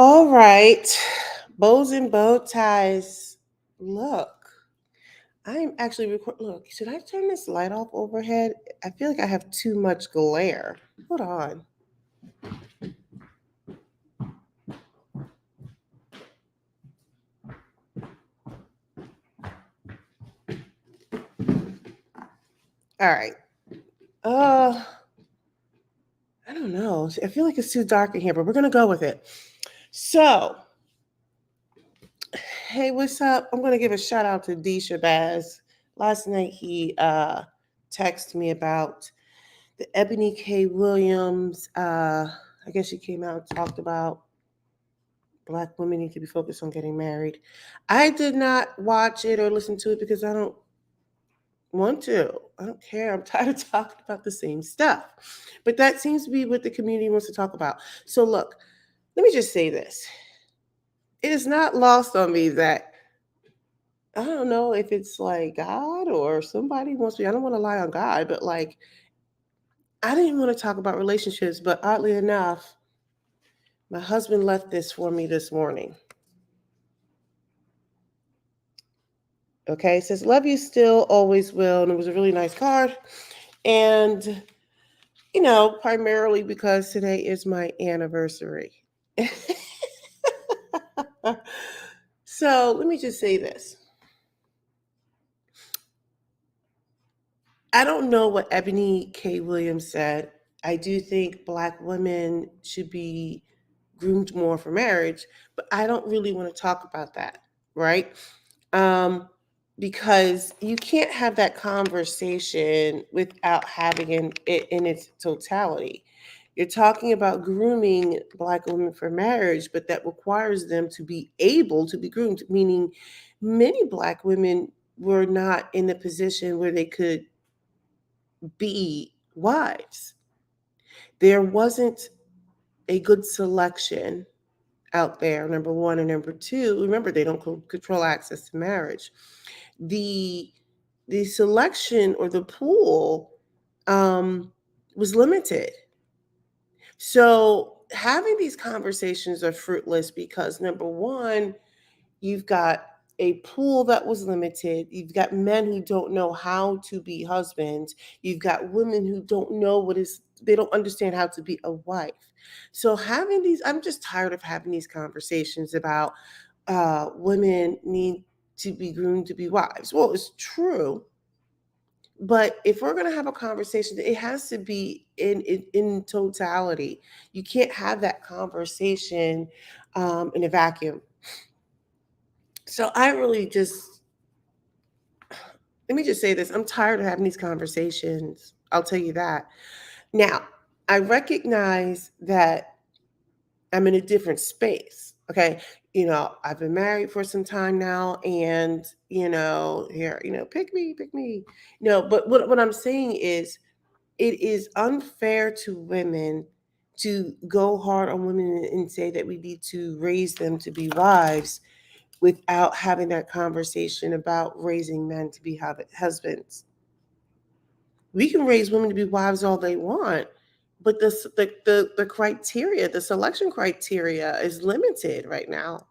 All right. Bows and bow ties. Look, I'm actually Look, should I turn this light off overhead? I feel like I have too much glare. Hold on. All right. Uh, I don't know. I feel like it's too dark in here, but we're gonna go with it. So, hey, what's up? I'm gonna give a shout out to D Shabazz. Last night he texted me about the Ebony K. Williams. I guess she came out and talked about Black women need to be focused on getting married. I did not watch it or listen to it because I don't want to. I don't care. I'm tired of talking about the same stuff. But that seems to be what the community wants to talk about. So, look, let me just say this. It is not lost on me that I don't know if it's like God or somebody wants me. I don't want to lie on God, but like, I didn't want to talk about relationships. But oddly enough, my husband left this for me this morning. Okay, it says, love you still, always will. And it was a really nice card. And, primarily because today is my anniversary. So let me just say this. I don't know what Ebony K. Williams said. I do think Black women should be groomed more for marriage, but I don't really want to talk about that, right? Um, because you can't have that conversation without having it in its totality. You're talking about grooming Black women for marriage, but that requires them to be able to be groomed, meaning many Black women were not in a position where they could be wives. There wasn't a good selection out there, number one. And number two, remember, they don't control access to marriage. The the selection or the pool was limited. So having these conversations are fruitless because number one, you've got a pool that was limited. You've got men who don't know how to be husbands. You've got women who don't know they don't understand how to be a wife. So I'm just tired of having these conversations about women need to be groomed to be wives. Well, it's true. But if we're going to have a conversation, it has to be in totality. You can't have that conversation in a vacuum. So I really just let me just say this. I'm tired of having these conversations. I'll tell you that. Now, I recognize that I'm in a different space. Okay. I've been married for some time now, and here, pick me, pick me. No, but what I'm saying is it is unfair to women to go hard on women and say that we need to raise them to be wives without having that conversation about raising men to be husbands. We can raise women to be wives all they want, but the criteria, the selection criteria is limited right now.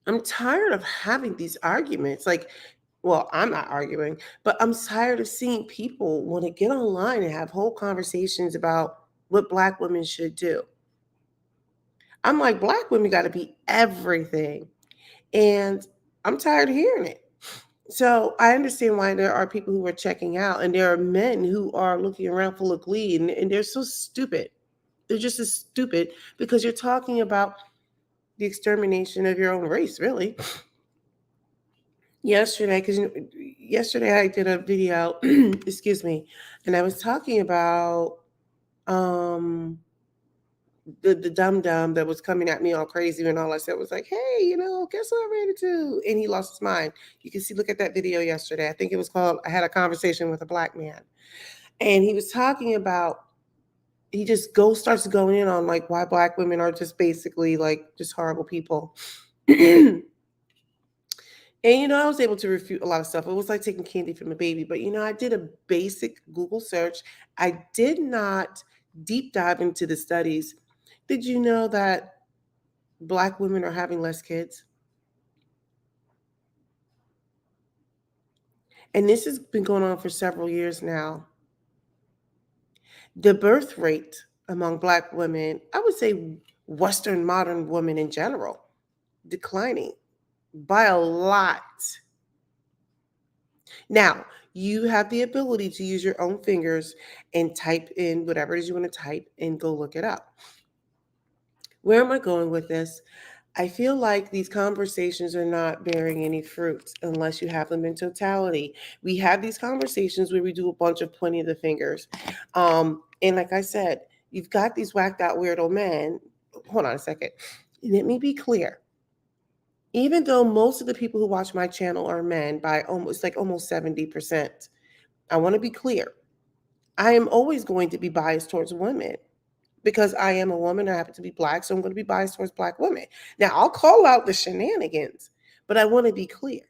I'm tired of having these arguments. Like, well, I'm not arguing, but I'm tired of seeing people want to get online and have whole conversations about what Black women should do. I'm like, Black women got to be everything. And I'm tired of hearing it. So I understand why there are people who are checking out, and there are men who are looking around full of glee, and they're so stupid. They're just as stupid because you're talking about the extermination of your own race, really. Yesterday, because yesterday I did a video, excuse me, and I was talking about um the dum dum that was coming at me all crazy, and all I said was like, "Hey, guess what I ran into?" And he lost his mind. You can see, look at that video yesterday. I think it was called "I Had a Conversation with a Black Man," and he was talking about. He just starts going in on like why Black women are just basically like just horrible people. And I was able to refute a lot of stuff. It was like taking candy from a baby. But I did a basic Google search. I did not deep dive into the studies. Did you know that Black women are having less kids? And this has been going on for several years now. The birth rate among Black women, I would say Western modern women in general, declining by a lot. Now, you have the ability to use your own fingers and type in whatever it is you want to type and go look it up. Where am I going with this? I feel like these conversations are not bearing any fruit unless you have them in totality. We have these conversations where we do a bunch of pointing of the fingers. And like I said, you've got these whacked out weirdo men. Hold on a second. Let me be clear. Even though most of the people who watch my channel are men by almost 70%, I want to be clear. I am always going to be biased towards women because I am a woman. I happen to be Black, so I'm going to be biased towards Black women. Now, I'll call out the shenanigans, but I want to be clear.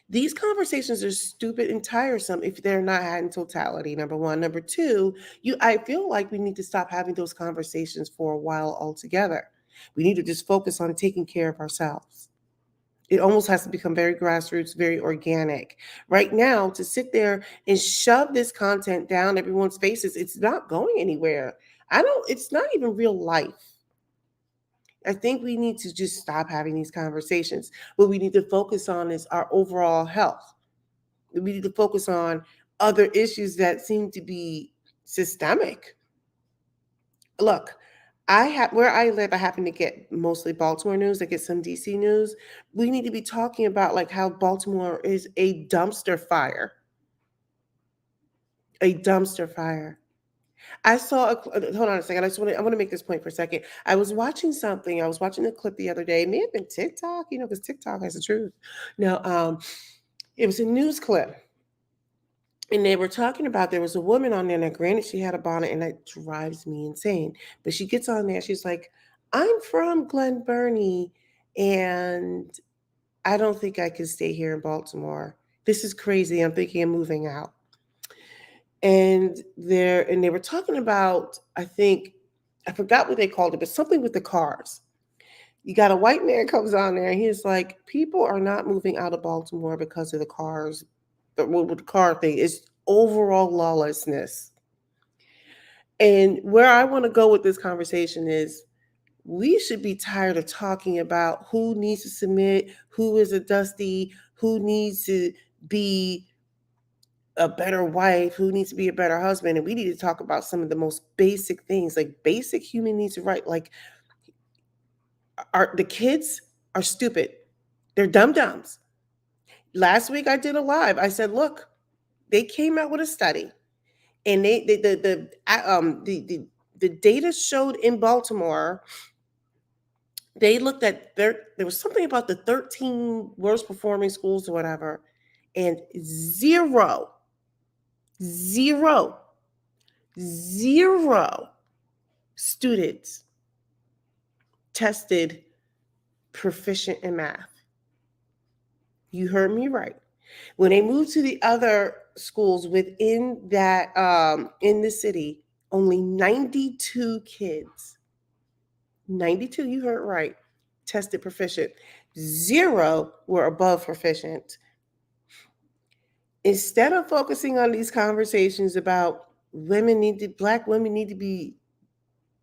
These conversations are stupid and tiresome if they're not had in totality, number one. Number two, I feel like we need to stop having those conversations for a while altogether. We need to just focus on taking care of ourselves. It almost has to become very grassroots, very organic. Right now, to sit there and shove this content down everyone's faces, it's not going anywhere. It's not even real life. I think we need to just stop having these conversations. What we need to focus on is our overall health. We need to focus on other issues that seem to be systemic. Look, where I live, I happen to get mostly Baltimore news. I get some DC news. We need to be talking about like how Baltimore is a dumpster fire. A dumpster fire. Hold on a second. I want to make this point for a second. I was watching something. I was watching a clip the other day. It may have been TikTok, because TikTok has the truth. No, it was a news clip. And they were talking about there was a woman on there. Now, granted, she had a bonnet, and that drives me insane. But she gets on there. She's like, "I'm from Glen Burnie, and I don't think I can stay here in Baltimore. This is crazy. I'm thinking of moving out." And they were talking about, I forgot what they called it, but something with the cars. You got a white man comes on there, and he's like, "People are not moving out of Baltimore because of the cars." But with the car thing is overall lawlessness. And where I want to go with this conversation is we should be tired of talking about who needs to submit, who is a dusty, who needs to be a better wife, who needs to be a better husband. And we need to talk about some of the most basic things, like basic human needs, right? Like, the kids are stupid. They're dum-dums. Last week I did a live. I said, look, they came out with a study, and the data showed in Baltimore, they looked at there was something about the 13 worst performing schools or whatever, and zero, zero students tested proficient in math. You heard me right. When they moved to the other schools within that in the city, only 92 kids, 92, you heard right, tested proficient. Zero were above proficient. Instead of focusing on these conversations about Black women need to be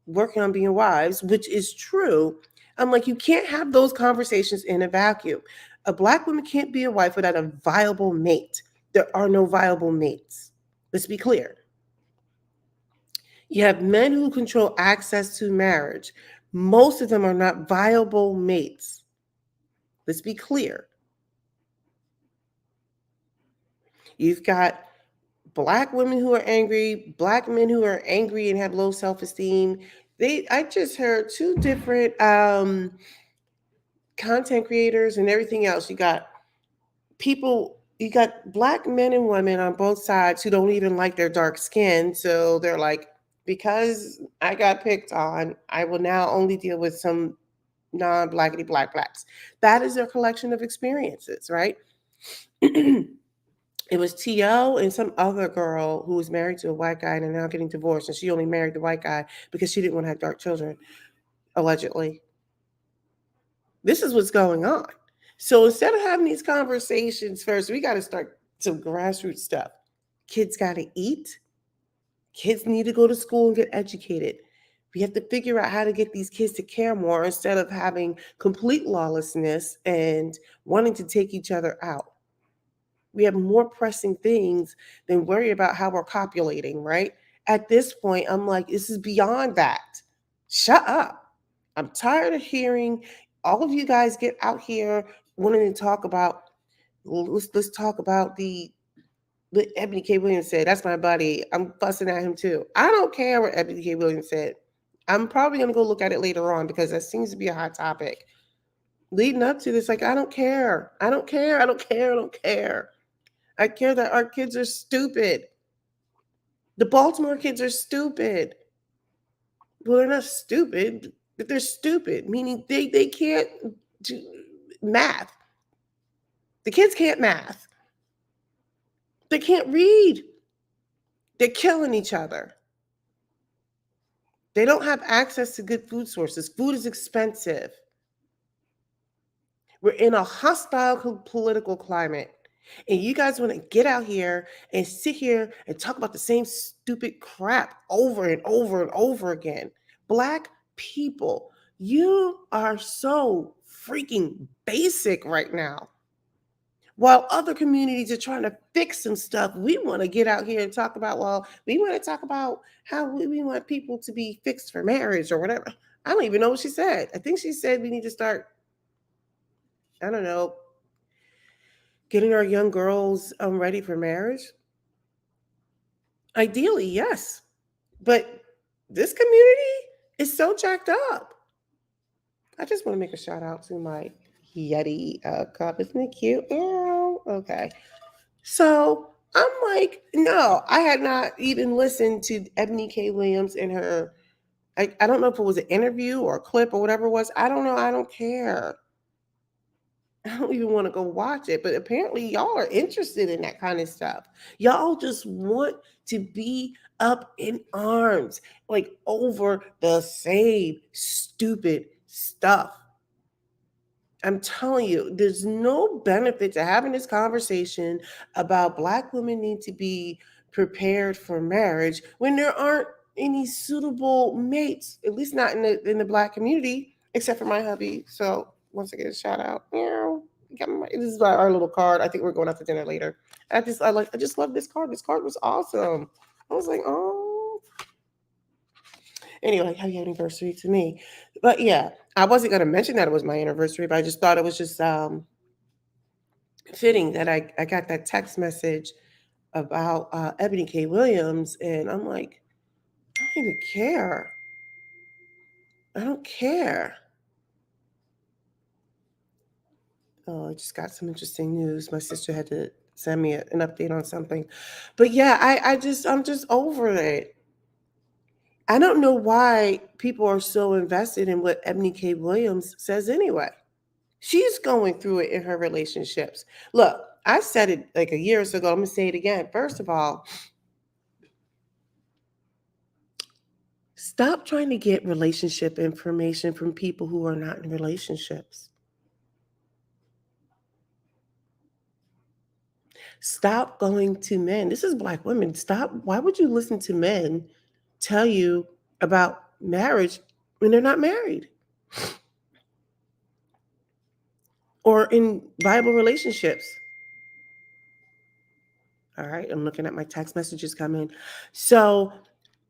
working on being wives, which is true, I'm like, you can't have those conversations in a vacuum. A Black woman can't be a wife without a viable mate. There are no viable mates. Let's be clear. You have men who control access to marriage. Most of them are not viable mates. Let's be clear. You've got Black women who are angry, Black men who are angry and have low self-esteem. I just heard two different content creators and everything else. You got Black men and women on both sides who don't even like their dark skin. So they're like, because I got picked on, I will now only deal with some non-blackity Blacks. That is their collection of experiences, right? And It was T.O. and some other girl who was married to a white guy and are now getting divorced, and she only married the white guy because she didn't want to have dark children, allegedly. This is what's going on. So instead of having these conversations first, we got to start some grassroots stuff. Kids got to eat. Kids need to go to school and get educated. We have to figure out how to get these kids to care more instead of having complete lawlessness and wanting to take each other out. We have more pressing things than worry about how we're copulating, right? At this point, I'm like, this is beyond that. Shut up. I'm tired of hearing all of you guys get out here wanting to talk about, let's talk about what Ebony K. Williams said. That's my buddy. I'm fussing at him too. I don't care what Ebony K. Williams said. I'm probably going to go look at it later on because that seems to be a hot topic. Leading up to this, like, I don't care. I don't care. I don't care. I don't care. I care that our kids are stupid. The Baltimore kids are stupid. Well, they're not stupid, but they're stupid, meaning they can't do math. The kids can't math. They can't read. They're killing each other. They don't have access to good food sources. Food is expensive. We're in a hostile political climate. And you guys want to get out here and sit here and talk about the same stupid crap over and over and over again. Black people, you are so freaking basic right now. While other communities are trying to fix some stuff, we want to get out here and talk about, well, we want to talk about how we want people to be fixed for marriage or whatever. I don't even know what she said. I think she said we need to start, I don't know, getting our young girls ready for marriage. Ideally, yes. But this community is so jacked up. I just want to make a shout out to my Yeti cup. Isn't it cute? Yeah. Okay. So I'm like, no, I had not even listened to Ebony K. Williams and her. I don't know if it was an interview or a clip or whatever it was. I don't know. I don't care. I don't even want to go watch it, but apparently y'all are interested in that kind of stuff. Y'all just want to be up in arms, like over the same stupid stuff. I'm telling you, there's no benefit to having this conversation about Black women need to be prepared for marriage when there aren't any suitable mates, at least not in the Black community, except for my hubby. So once again, shout out. This is our little card. I think we're going out to dinner later. I just love this card. This card was awesome. I was like, oh. Anyway, happy anniversary to me. But yeah, I wasn't going to mention that it was my anniversary, but I just thought it was just fitting that I got that text message about Ebony K. Williams, and I'm like, I don't even care. I don't care. Oh, I just got some interesting news. My sister had to send me an update on something, but yeah, I'm just over it. I don't know why people are so invested in what Ebony K. Williams says anyway. She's going through it in her relationships. Look, I said it like a year or so ago. I'm going to say it again. First of all, stop trying to get relationship information from people who are not in relationships. Stop going to men. This is Black women. Stop. Why would you listen to men tell you about marriage when they're not married or in viable relationships? All right, I'm looking at my text messages coming. So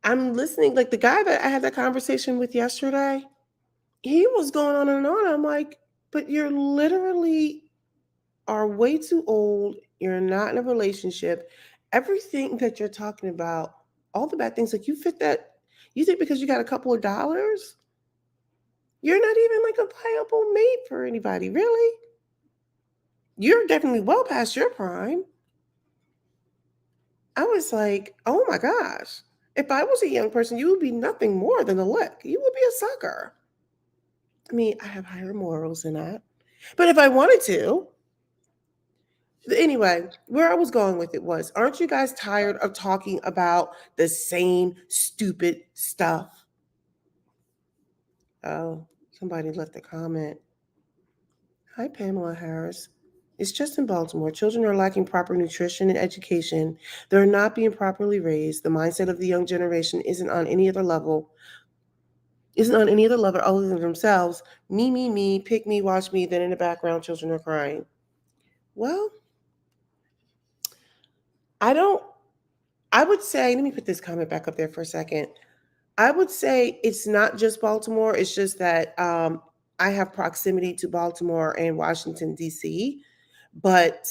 I'm listening. Like the guy that I had that conversation with yesterday, he was going on and on. I'm like, but you're literally are way too old. You're not in a relationship. Everything that you're talking about, all the bad things, like you fit that. You think because you got a couple of dollars, you're not even like a viable mate for anybody, really? You're definitely well past your prime. I was like, oh my gosh. If I was a young person, you would be nothing more than a lick. You would be a sucker. I mean, I have higher morals than that. But if I wanted to, Anyway, where I was going with it was, aren't you guys tired of talking about the same stupid stuff? Oh, somebody left a comment. Hi, Pamela Harris. It's just in Baltimore. Children are lacking proper nutrition and education. They're not being properly raised. The mindset of the young generation isn't on any other level other than themselves. Me, pick me, watch me. Then in the background, children are crying. Well, I don't, I would say, let me put this comment back up there for a second. I would say it's not just Baltimore. It's just that I have proximity to Baltimore and Washington, D.C., but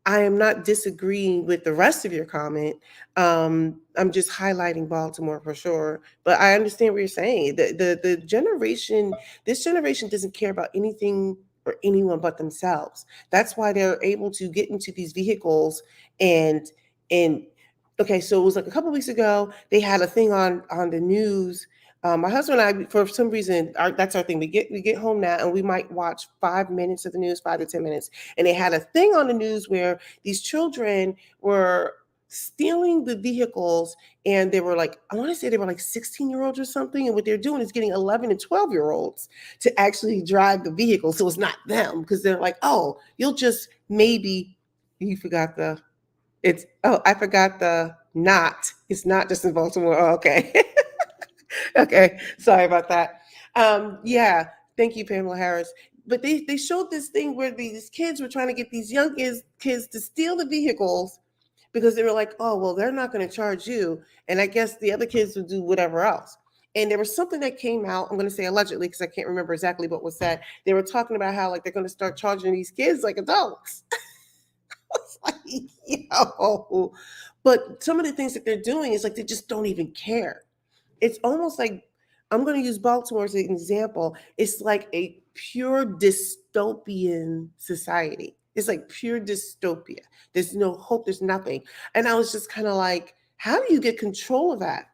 I am not disagreeing with the rest of your comment. I'm just highlighting Baltimore for sure. But I understand what you're saying. The generation, this generation doesn't care about anything or anyone but themselves. That's why they're able to get into these vehicles and okay, so it was like a couple weeks ago. They had a thing on the news. My husband and I, for some reason, that's our thing. We get home now, and we might watch 5 minutes of the news, 5 to 10 minutes. And they had a thing on the news where these children were stealing the vehicles, and they were like, I want to say they were like 16-year-olds or something. And what they're doing is getting 11 and 12-year-olds to actually drive the vehicle, so it's not them, because they're like, oh, you'll just maybe you forgot the it's oh, I forgot the not. It's not just in Baltimore. Oh, okay. Okay. Sorry about that. Yeah. Thank you, Pamela Harris. But they showed this thing where these kids were trying to get these young kids to steal the vehicles because they were like, oh, well, they're not going to charge you. And I guess the other kids would do whatever else. And there was something that came out, I'm going to say allegedly because I can't remember exactly what was said. They were talking about how like they're going to start charging these kids like adults. It's like, yo. But some of the things that they're doing is like they just don't even care. It's almost like I'm going to use Baltimore as an example. It's like a pure dystopian society. It's like pure dystopia. There's no hope, there's nothing. And I was just kind of like, how do you get control of that?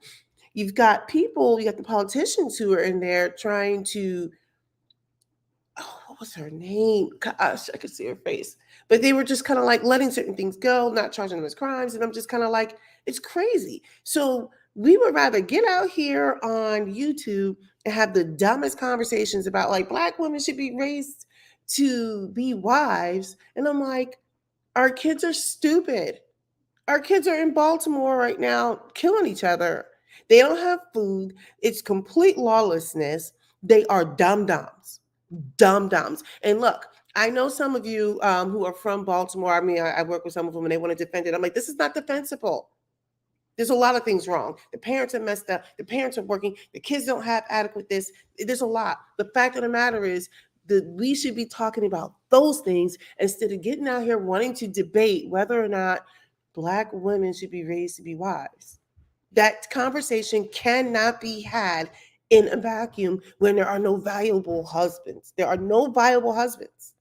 You've got people, you got the politicians who are in there trying to oh, what was her name? Gosh, I could see her face. But they were just kind of like letting certain things go, not charging them as crimes. And I'm just kind of like, it's crazy. So we would rather get out here on YouTube and have the dumbest conversations about like Black women should be raised to be wives. And I'm like, our kids are stupid. Our kids are in Baltimore right now killing each other. They don't have food. It's complete lawlessness. They are dum dums, dum dums. And look, I know some of you who are from Baltimore. I mean, I work with some of them and they want to defend it. I'm like, this is not defensible. There's a lot of things wrong. The parents are messed up. The parents are working. The kids don't have adequate this. There's a lot. The fact of the matter is that we should be talking about those things instead of getting out here wanting to debate whether or not Black women should be raised to be wives. That conversation cannot be had in a vacuum when there are no valuable husbands. There are no viable husbands.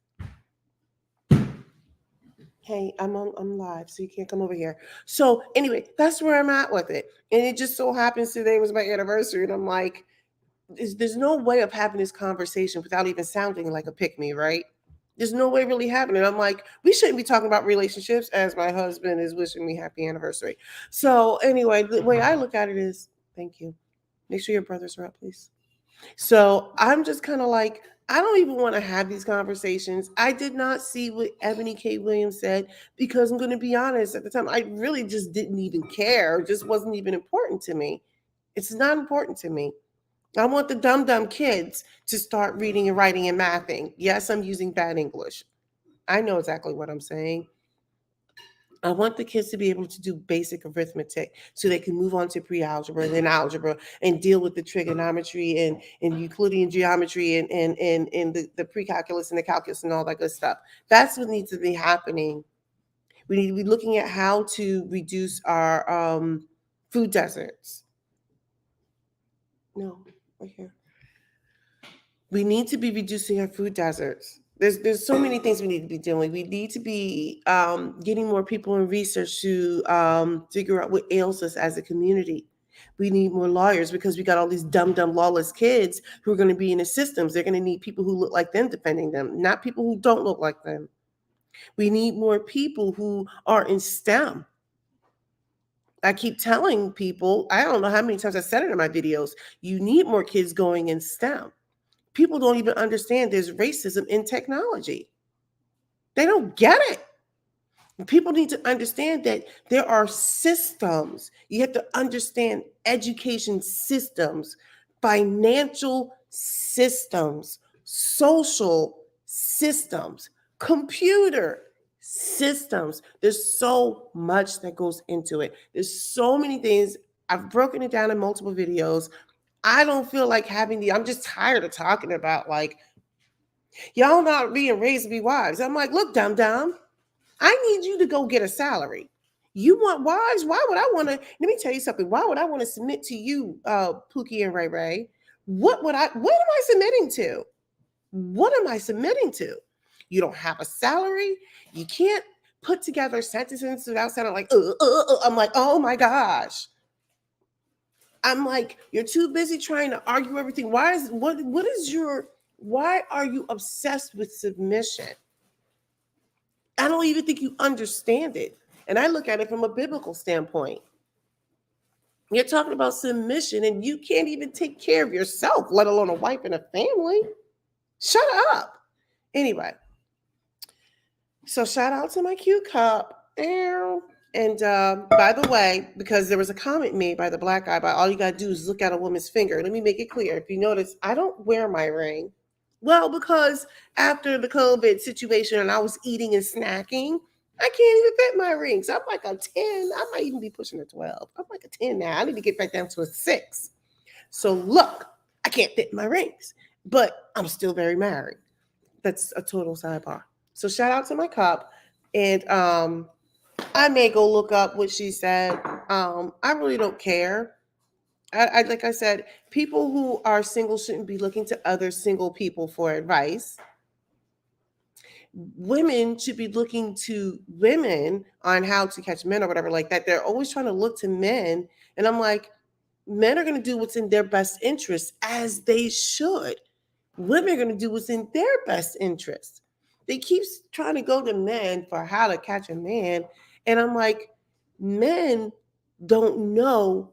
Hey, I'm live, so you can't come over here. So anyway, that's where I'm at with it. And it just so happens today was my anniversary, and I'm like, there's no way of having this conversation without even sounding like a pick me, right? There's no way really happening. I'm like, we shouldn't be talking about relationships as my husband is wishing me happy anniversary. So anyway, the way I look at it is, thank you. Make sure your brothers are up, please. So I'm just kind of like, I don't even want to have these conversations. I did not see what Ebony K. Williams said because I'm going to be honest, at the time, I really just didn't even care. It just wasn't even important to me. It's not important to me. I want the dumb kids to start reading and writing and mathing. Yes, I'm using bad English. I know exactly what I'm saying. I want the kids to be able to do basic arithmetic so they can move on to pre-algebra and then algebra and deal with the trigonometry and Euclidean geometry and the pre-calculus and the calculus and all that good stuff. That's what needs to be happening. We need to be looking at how to reduce our food deserts. No, right here. We need to be reducing our food deserts. There's so many things we need to be doing. We need to be getting more people in research to figure out what ails us as a community. We need more lawyers because we got all these dumb, lawless kids who are going to be in the systems. They're going to need people who look like them defending them, not people who don't look like them. We need more people who are in STEM. I keep telling people, I don't know how many times I said it in my videos, you need more kids going in STEM. People don't even understand there's racism in technology. They don't get it. People need to understand that there are systems. You have to understand education systems, financial systems, social systems, computer systems. There's so much that goes into it. There's so many things. I've broken it down in multiple videos. I don't feel like I'm just tired of talking about like, y'all not being raised to be wives. I'm like, look, dumb dumb. I need you to go get a salary. You want wives? Why would I want to? Let me tell you something. Why would I want to submit to you, Pookie and Ray Ray? What am I submitting to? What am I submitting to? You don't have a salary. You can't put together sentences without sounding like, I'm like, oh my gosh. I'm like, you're too busy trying to argue everything. Why are you obsessed with submission? I don't even think you understand it. And I look at it from a biblical standpoint. You're talking about submission and you can't even take care of yourself, let alone a wife and a family. Shut up. Anyway, so shout out to my cute cup. And by the way, because there was a comment made by the black guy about all you got to do is look at a woman's finger. Let me make it clear. If you notice, I don't wear my ring. Well, because after the COVID situation and I was eating and snacking, I can't even fit my rings. I'm like a 10. I might even be pushing a 12. I'm like a 10 now. I need to get back down to a 6. So look, I can't fit my rings, but I'm still very married. That's a total sidebar. So shout out to my cup. And I may go look up what she said. I really don't care. Like I said, people who are single shouldn't be looking to other single people for advice. Women should be looking to women on how to catch men or whatever like that. They're always trying to look to men. And I'm like, men are going to do what's in their best interest, as they should. Women are going to do what's in their best interest. They keep trying to go to men for how to catch a man. And I'm like, men don't know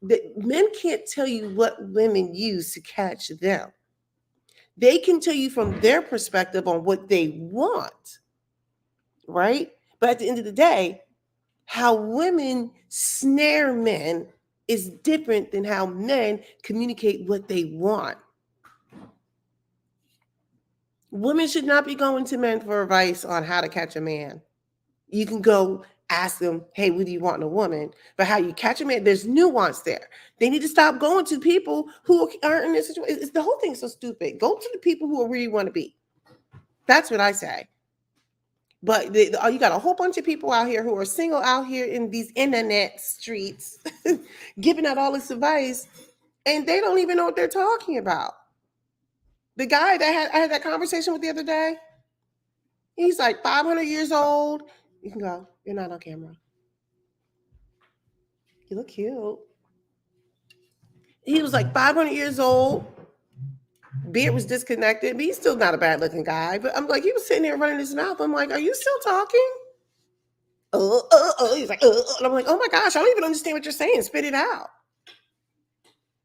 that men can't tell you what women use to catch them. They can tell you from their perspective on what they want, right? But at the end of the day, how women snare men is different than how men communicate what they want. Women should not be going to men for advice on how to catch a man. You can go ask them, hey, what do you want in a woman? But how you catch a man, there's nuance there. They need to stop going to people who aren't in this situation. The whole thing's so stupid. Go to the people who really want to be. That's what I say. But you got a whole bunch of people out here who are single out here in these internet streets giving out all this advice, and they don't even know what they're talking about. The guy that I had that conversation with the other day, he's like 500 years old. You can go. You're not on camera. You look cute. He was like 500 years old. Beard was disconnected, but he's still not a bad looking guy. But I'm like, he was sitting there running his mouth. I'm like, are you still talking? He's like, and I'm like, oh my gosh, I don't even understand what you're saying. Spit it out.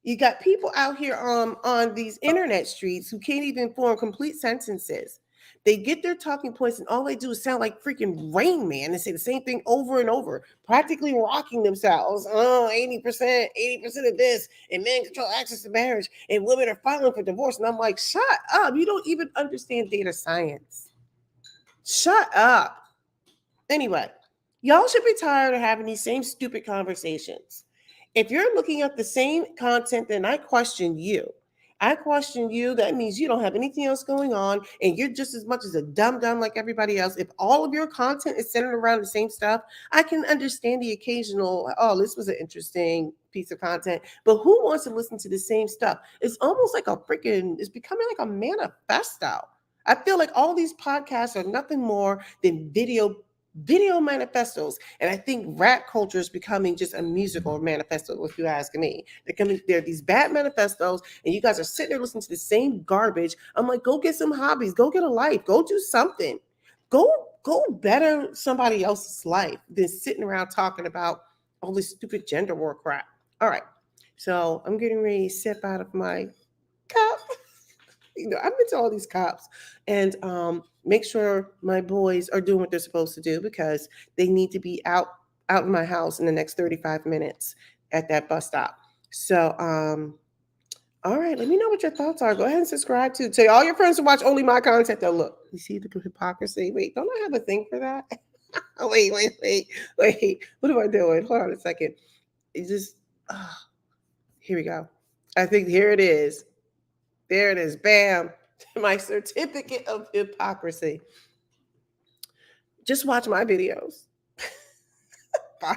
You got people out here on these internet streets who can't even form complete sentences. They get their talking points and all they do is sound like freaking Rain Man and say the same thing over and over, practically rocking themselves. Oh, 80% of this, and men control access to marriage, and women are filing for divorce. And I'm like, shut up. You don't even understand data science. Shut up. Anyway, y'all should be tired of having these same stupid conversations. If you're looking at the same content, then I question you. I question you. That means you don't have anything else going on, and you're just as much as a dumb like everybody else. If all of your content is centered around the same stuff, I can understand the occasional, oh, this was an interesting piece of content, but who wants to listen to the same stuff? It's almost like it's becoming like a manifesto. I feel like all these podcasts are nothing more than video manifestos. And I think rap culture is becoming just a musical manifesto, if you ask me. There are these bad manifestos, and you guys are sitting there listening to the same garbage. I'm like, go get some hobbies, go get a life, go do something. Go Go better somebody else's life than sitting around talking about all this stupid gender war crap. All right. So I'm getting ready to sip out of my cup. I've been to all these cops, and make sure my boys are doing what they're supposed to do because they need to be out of my house in the next 35 minutes at that bus stop. So, all right, let me know what your thoughts are. Go ahead and subscribe to tell all your friends to watch only my content. They'll look. You see the hypocrisy? Wait, don't I have a thing for that? Oh, wait. What am I doing? Hold on a second. It just here we go. I think here it is. There it is. Bam. My certificate of hypocrisy. Just watch my videos. Bye.